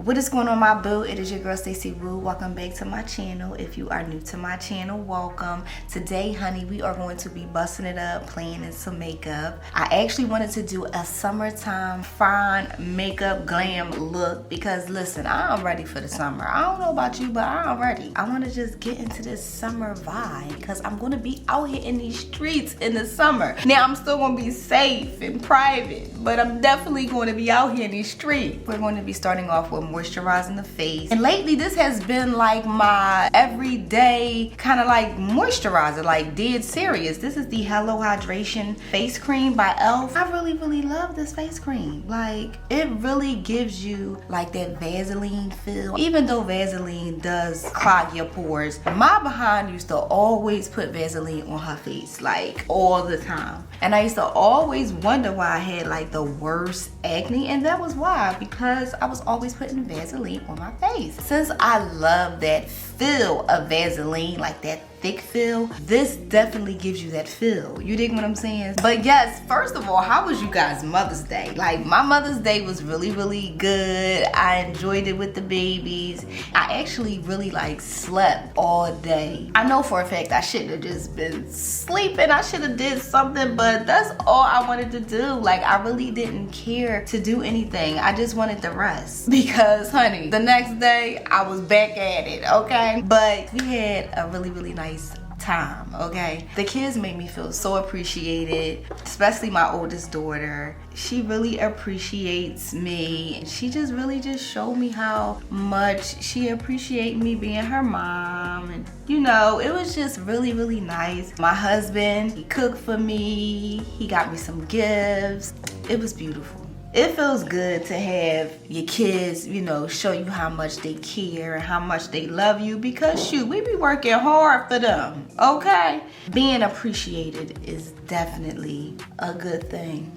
What is going on, my boo? It is your girl STACIEWO. Welcome back to my channel. If you are new to my channel, welcome. Today, honey, we are going to be busting it up, playing in some makeup. I actually wanted to do a summertime fine makeup glam look because listen, I'm ready for the summer. I don't know about you, but I'm ready. I want to just get into this summer vibe because I'm going to be out here in these streets in the summer. Now, I'm still going to be safe and private, but I'm definitely going to be out here in these streets. We're going to be starting off with moisturizing the face, and lately this has been like my everyday kind of like moisturizer, like dead serious. This is the Hello Hydration face cream by e.l.f. I really love this face cream. Like, it really gives you like that Vaseline feel. Even though Vaseline does clog your pores, my behind used to always put Vaseline on her face, like all the time, and I used to always wonder why I had like the worst acne, and that was why, because I was always putting Vaseline on my face. Since I love that feel of Vaseline, like that thick feel, this definitely gives you that feel. You dig what I'm saying? But yes, first of all, how was you guys' Mother's Day? Like, my Mother's Day was really good. I enjoyed it with the babies. I actually really like slept all day. I know for a fact I shouldn't have just been sleeping. I should have did something, but that's all I wanted to do. Like, I really didn't care to do anything. I just wanted to rest because, honey, the next day I was back at it, okay? But we had a really nice time, okay? The kids made me feel so appreciated, especially my oldest daughter. She really appreciates me. She just really showed me how much she appreciates me being her mom, and you know, it was just really nice. My husband, he cooked for me, he got me some gifts. It was beautiful. It feels good to have your kids, you know, show you how much they care and how much they love you, because shoot, we be working hard for them, okay? Being appreciated is definitely a good thing.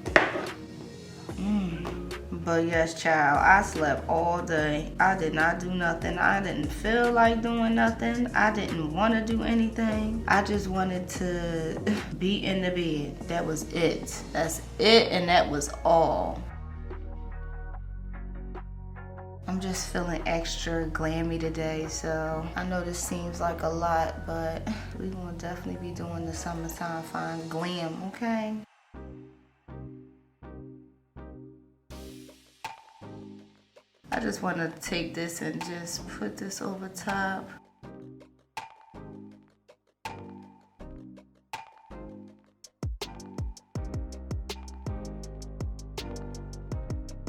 But yes, child, I slept all day. I did not do nothing. I didn't feel like doing nothing. I didn't want to do anything. I just wanted to be in the bed. That was it. That's it, and that was all. I'm just feeling extra glammy today, so I know this seems like a lot, but we're gonna definitely be doing the summertime fine glam, okay? I just want to take this and just put this over top.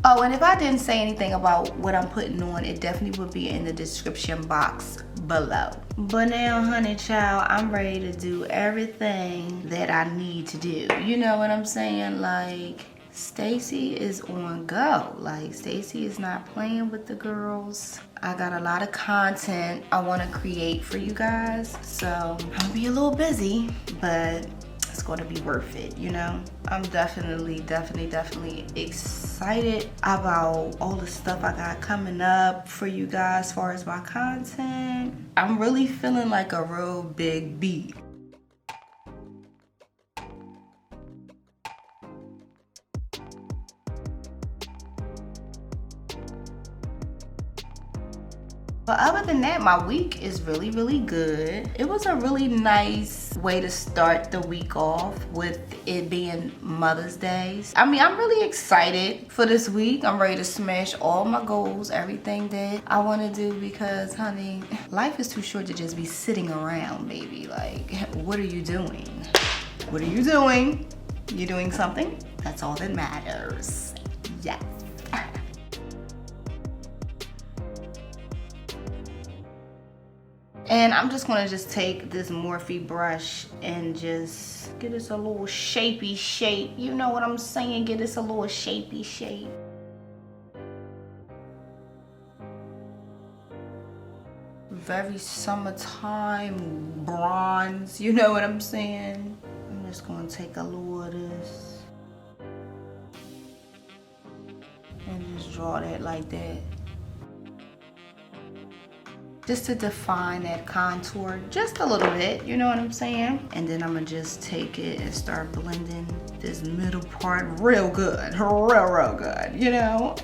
Oh, and if I didn't say anything about what I'm putting on, it definitely would be in the description box below. But now, honey child, I'm ready to do everything that I need to do. You know what I'm saying? Like, Stacy is on go. Like, Stacy is not playing with the girls. I got a lot of content I want to create for you guys, so I'm gonna be a little busy, but it's going to be worth it, you know? I'm definitely excited about all the stuff I got coming up for you guys as far as my content. I'm really feeling like a real big beat. But other than that, my week is really good. It was a really nice way to start the week off with it being Mother's Day. I mean, I'm really excited for this week. I'm ready to smash all my goals, everything that I want to do, because, honey, life is too short to just be sitting around, baby. Like, what are you doing? What are you doing? You're doing something? That's all that matters. Yes. And I'm just gonna take this Morphe brush and just get us a little shapey shape. You know what I'm saying? Get us a little shapey shape. Very summertime bronze, you know what I'm saying? I'm just gonna take a little of this and just draw that like that. Just to define that contour just a little bit, you know what I'm saying? And then I'm gonna just take it and start blending this middle part real good, real good, you know?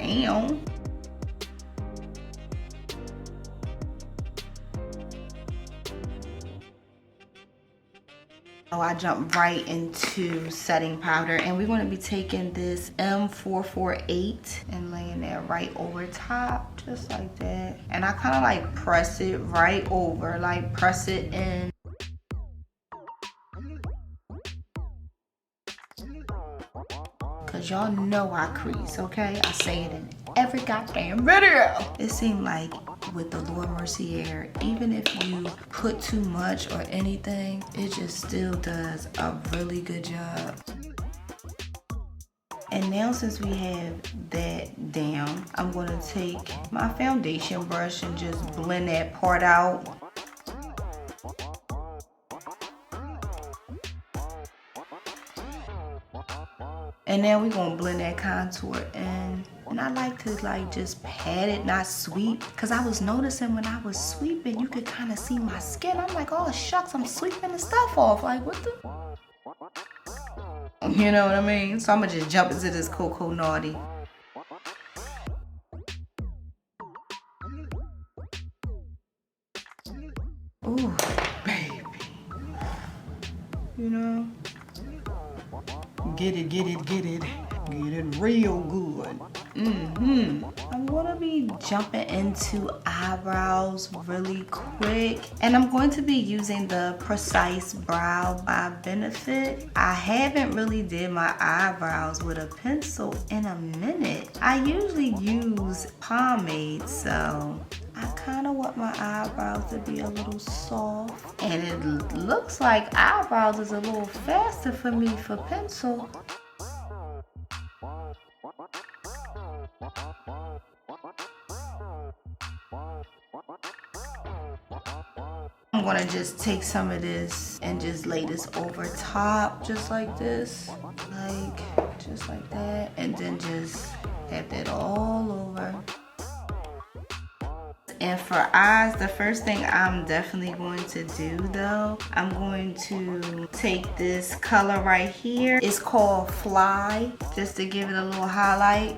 Oh, I jumped right into setting powder, and we're going to be taking this M448 and laying that right over top, just like that. And I kind of like press it right over, like press it in. Cause y'all know I crease, okay? I say it in every goddamn video. It seemed like with the Mercier, even if you put too much or anything, it just still does a really good job. And now since we have that down, I'm gonna take my foundation brush and just blend that part out. And then we're gonna blend that contour in. And I like to like just pat it, not sweep. Cause I was noticing when I was sweeping, you could kind of see my skin. I'm like, oh shucks, I'm sweeping the stuff off. Like what the? You know what I mean? So I'm gonna just jump into this Cocoa Naughty. Ooh, baby. You know? Get it, get it, get it. Get it real good. I'm gonna be jumping into eyebrows really quick. And I'm going to be using the Precise Brow by Benefit. I haven't really did my eyebrows with a pencil in a minute. I usually use pomade, so I kind of want my eyebrows to be a little soft. And it looks like eyebrows is a little faster for me for pencil. I'm gonna just take some of this and just lay this over top, just like this, just like that, and then just have that all over. And for eyes, the first thing I'm definitely going to do though, I'm going to take this color right here. It's called fulI, just to give it a little highlight.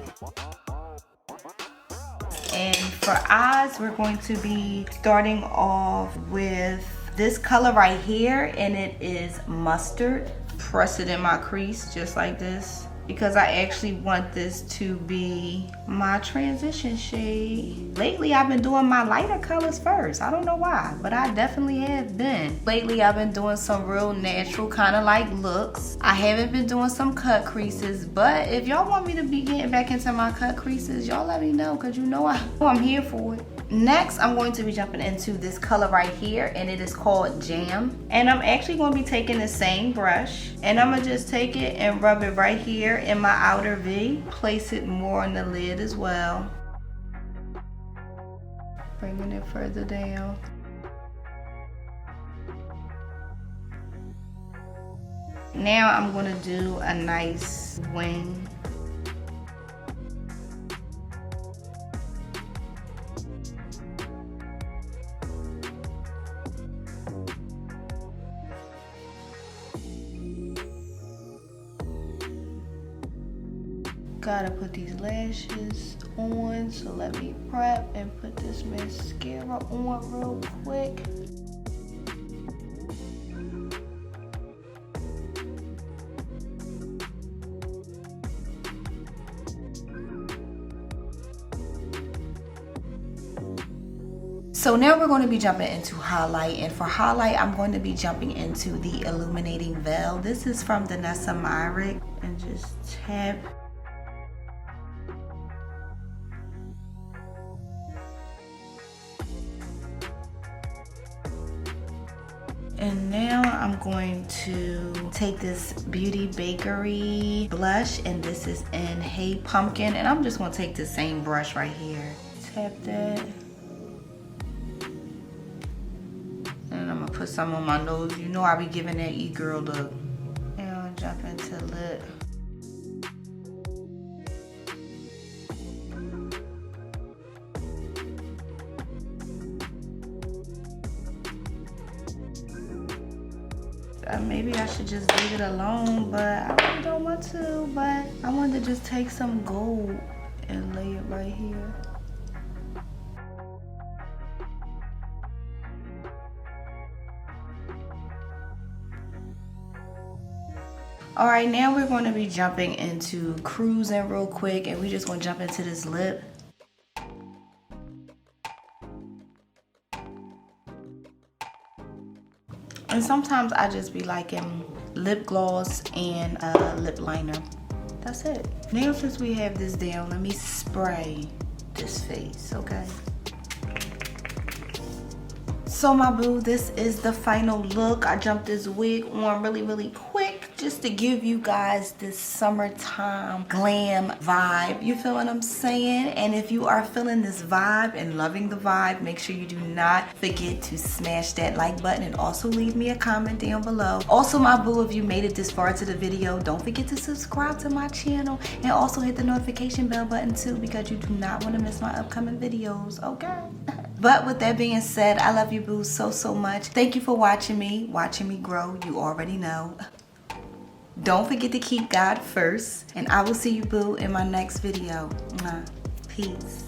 And for eyes, we're going to be starting off with this color right here, and it is mustard. Press it in my crease just like this, because I actually want this to be my transition shade. Lately, I've been doing my lighter colors first. I don't know why, but I definitely have been. Lately, I've been doing some real natural kind of like looks. I haven't been doing some cut creases, but if y'all want me to be getting back into my cut creases, y'all let me know, because you know I'm here for it. Next, I'm going to be jumping into this color right here, and it is called Jam. And I'm actually going to be taking the same brush, and I'm going to just take it and rub it right here in my outer V. Place it more on the lid as well. Bringing it further down. Now I'm going to do a nice wing. Gotta put these lashes on, so let me prep and put this mascara on real quick. So now we're going to be jumping into highlight, and for highlight I'm going to be jumping into the Illuminating Veil. This is from Danessa Myrick, and just tap. And now I'm going to take this Beauty Bakery blush, and this is in Hey Pumpkin, and I'm just going to take the same brush right here. Tap that. And I'm going to put some on my nose. You know I be giving that e-girl look. And I'll jump into lip. Maybe I should just leave it alone, but I really don't want to. But I wanted to just take some gold and lay it right here. All right, now we're going to be jumping into cruising real quick, and we just going to jump into this lip. And sometimes I just be liking lip gloss and lip liner. That's it. Now since we have this down, let me spray this face, okay? So my boo, this is the final look. I jumped this wig on really quick just to give you guys this summertime glam vibe. You feel what I'm saying? And if you are feeling this vibe and loving the vibe, make sure you do not forget to smash that like button and also leave me a comment down below. Also my boo, if you made it this far into the video, don't forget to subscribe to my channel and also hit the notification bell button too, because you do not want to miss my upcoming videos, okay? But with that being said, I love you boo so much. Thank you for watching me grow. You already know. Don't forget to keep God first, and I will see you boo in my next video. Peace.